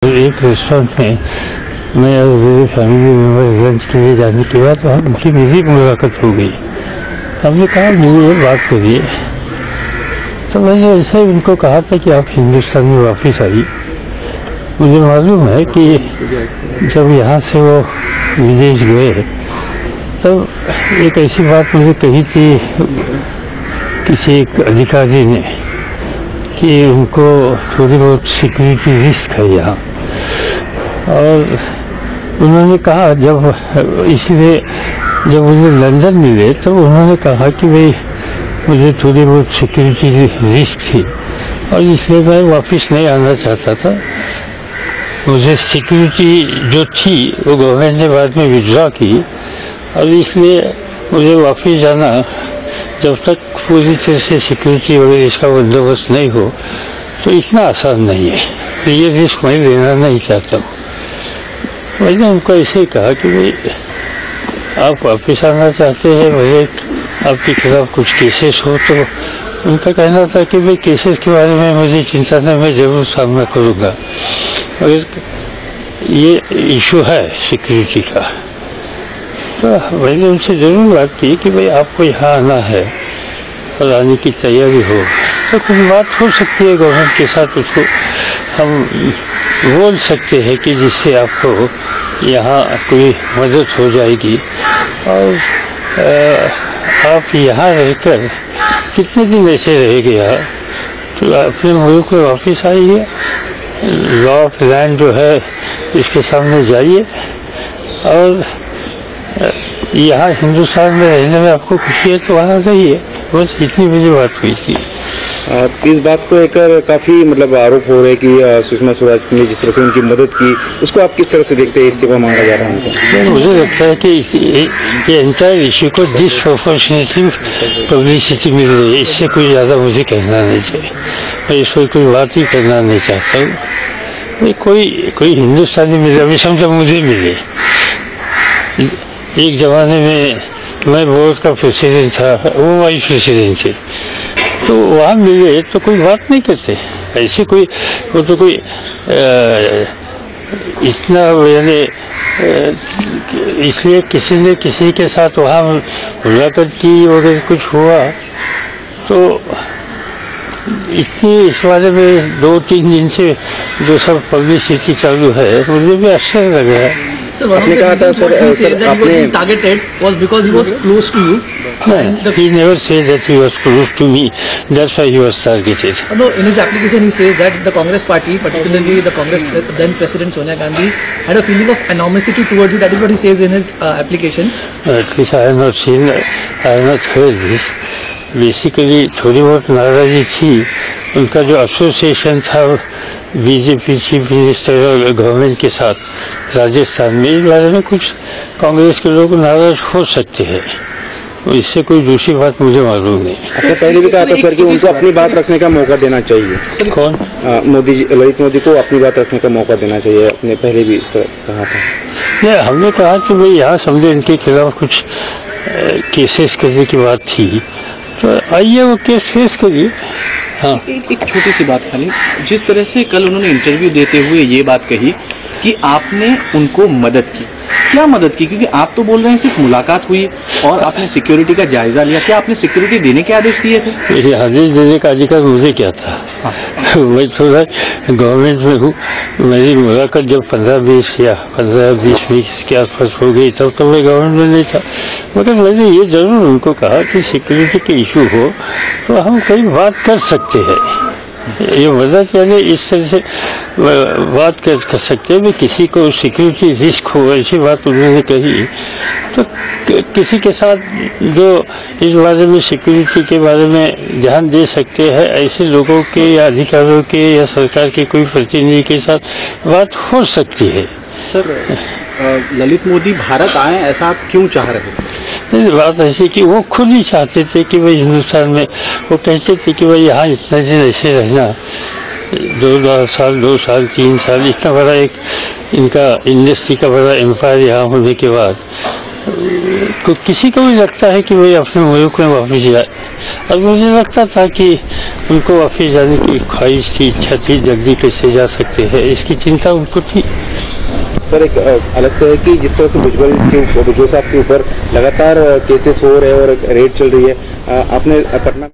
एक रेस्टोरेंट में मैं और मेरी फैमिली मेम्बर लंच के लिए जाने के बाद वहाँ उनकी मेरी मुलाकात हो गई। हमने कहा मुझे ये बात करिए, तो मैंने ऐसे ही उनको कहा था कि आप हिंदुस्तान में वापस आई। मुझे मालूम है कि जब यहाँ से वो विदेश गए तब एक ऐसी बात मुझे कही थी किसी एक अधिकारी ने कि उनको थोड़ी बहुत सिक्योरिटी रिस्क है यहाँ, और उन्होंने कहा इसलिए जब मुझे लंदन मिले तो उन्होंने कहा कि भाई मुझे थोड़ी बहुत सिक्योरिटी रिस्क थी और इसलिए मैं वापस नहीं आना चाहता था। मुझे सिक्योरिटी जो थी वो गवर्नमेंट ने बाद में विड्रॉ की और इसलिए मुझे वापस जाना जब तक पूरी तरह से सिक्योरिटी वगैरह इसका बंदोबस्त नहीं हो तो इतना आसान नहीं है, तो ये रिस्क मैं लेना नहीं चाहता हूँ। मैंने उनको ऐसे ही कहा कि भाई आप वापस आना चाहते हैं, मुझे आपके खिलाफ कुछ केसेस हो, तो उनका कहना था कि भाई केसेस के बारे में मुझे चिंता नहीं, मैं जरूर सामना करूँगा, मगर ये इशू है सिक्योरिटी का। तो मैंने उनसे जरूर बात की कि भाई आपको यहाँ आना है और आने की तैयारी हो तो कुछ बात हो सकती है गवर्नमेंट के साथ, उसको हम बोल सकते हैं कि जिससे आपको यहाँ कोई मदद हो जाएगी। और आप यहाँ रहकर कितने दिन ऐसे रहेंगे यहाँ, तो अपने मुल्क में वापस आइए, लॉ ऑफ लैंड जो है इसके सामने जाइए और यहाँ हिंदुस्तान में रहने में आपको खुशी है तो वहाँ रहिए। बस इतनी मुझे बात हुई थी। इस बात को लेकर काफी आरोप हो रहे कि सुषमा स्वराज ने जिस तरह से उनकी मदद की, उसको आप किस तरह से देखते हैं? इस्तीफा मांगा जा रहा है। मुझे लगता है कि ये एंटायर इश्यू को डिसप्रोपोर्शनेटली पब्लिसिटी मिल रही है, इससे कोई ज़्यादा मुझे कहना नहीं चाहिए। मैं इस पर कोई बात ही करना नहीं चाहता हूँ। कोई हिंदुस्तानी मिले, अभी समझो मुझे मिले, एक जमाने में मैं बोर्ड का प्रेसिडेंट था, वो वाइस प्रेसिडेंट थे, तो वहाँ मिले तो कोई बात नहीं करते ऐसे, कोई वो तो कोई इतना मैंने इसलिए किसी ने किसी के साथ वहाँ मुलाकात की वगैरह कुछ हुआ तो इतनी इस बारे में 2-3 दिन से जो सब पब्लिसिटी चालू है मुझे भी आश्चर्य लग रहा है। आपने कहा था सर आपने targeted was because he was close to you. He never said that he was close to me. That's why he was targeted. No, in his application he says that the Congress party, particularly the Congress then President Sonia Gandhi, had a feeling of animosity towards you. That is what he says in his application. At least I have not seen, I have not heard this. Basically थोड़ी बहुत नाराजगी थी, उनका जो association था BJP chief minister और government के साथ राजस्थान में, इस बारे में कुछ कांग्रेस के लोग नाराज हो सकते हैं, इससे कोई दूसरी बात मुझे मालूम नहीं। आपने पहले भी कहा था सर कि उनको अपनी बात रखने का मौका देना चाहिए। कौन? मोदी जी, ललित मोदी को अपनी बात रखने का मौका देना चाहिए, आपने पहले भी कहा था। नहीं, हमने कहा कि भाई यहाँ समझे इनके खिलाफ कुछ केसेस करने की बात थी तो आइए वो केस फेस करिए। हाँ, एक छोटी सी बात खाली, जिस तरह से कल उन्होंने इंटरव्यू देते हुए ये बात कही कि आपने उनको मदद की, क्या मदद की? क्योंकि आप तो बोल रहे हैं सिर्फ मुलाकात हुई और आपने सिक्योरिटी का जायजा लिया, क्या आपने सिक्योरिटी देने के आदेश दिए थे? ये आदेश देने का अधिकार मुझे क्या था? मैं थोड़ा गवर्नमेंट में हूँ, मेरी मुलाकात जब 15-20 के आसपास हो गई तब तो मैं गवर्नमेंट में नहीं था, मगर मैंने ये जरूर उनको कहा कि सिक्योरिटी के इशू हो तो हम कहीं बात कर सकते हैं, ये मदद यानी इस तरह से बात कर सकते हैं। किसी को सिक्योरिटी रिस्क हो ऐसी बात उन्होंने कही तो किसी के साथ जो इस बारे में सिक्योरिटी के बारे में ध्यान दे सकते हैं ऐसे लोगों के या अधिकारियों के या सरकार के कोई प्रतिनिधि के साथ बात हो सकती है। सर ललित मोदी भारत आए, ऐसा आप क्यों चाह रहे थे? बात ऐसी कि वो खुद ही चाहते थे कि भाई हिंदुस्तान में, वो कहते थे कि भाई यहाँ इतने दिन ऐसे रहना, 2 साल 3 साल, इतना बड़ा एक इनका इंडस्ट्री का बड़ा एम्पायर यहाँ होने के बाद किसी को भी लगता है कि वही अपने मुल्क में वापस जाए, और मुझे लगता था कि उनको वापस जाने की ख्वाहिश थी, इच्छा थी, जल्दी कैसे जा सकते हैं इसकी चिंता उनको थी। सर एक अलग से है कि जिस तरह से भुजबल साहब के ऊपर लगातार केसेस हो रहे हैं और रेड चल रही है, आपने पटना